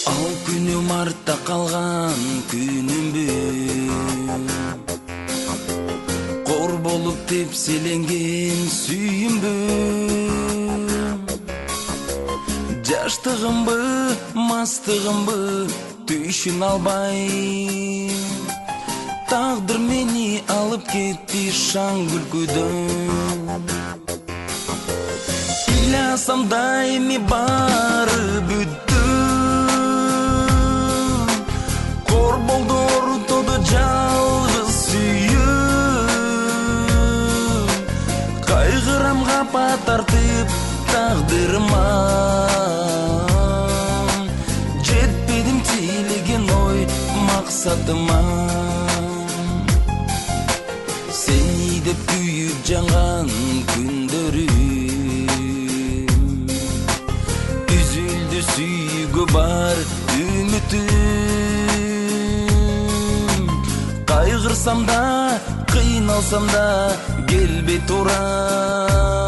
Ал күнүм артта калган күнүмбү, кор болуп тепселенген сүйүмбү. Жаштыгымбы, мастыгымбы түшүн албай, тагдыр мени алып кетти шаң күлкүдөн. Ыйласам да эми баары бүттү, кор болду орутоду жалгыз сүйүм. Кайгырам капа тартып тагдырыма, жетпедим тилеген ой максатыма. Сени деп күйүп жанган күндөрүм, үзүлдү сүйүүгө бар үмүтүм. Кайгырсам да, кыйналсам да келбей турат,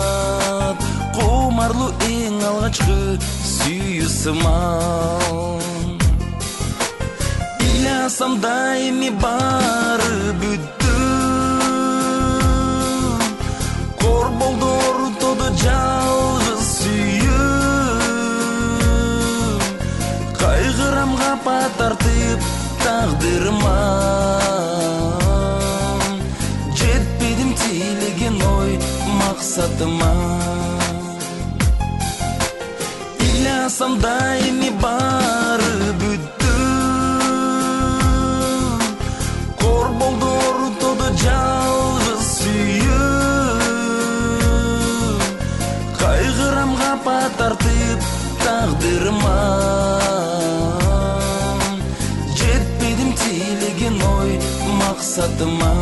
кумарлуу эң алгачкы сүйүү сымал. Ыйласам да эми баары бүттү, кор болду орутоду жалгыз сүйүм. Кайгырам капа тартып тагдырыма, жетпедим тилеген ой максатыма. Ыйласам да эми баары бүттү, кор болду орутоду жалгыз сүйүм. Кайгырам капа тартып тагдырыма, жетпедим тилеген ой максатыма.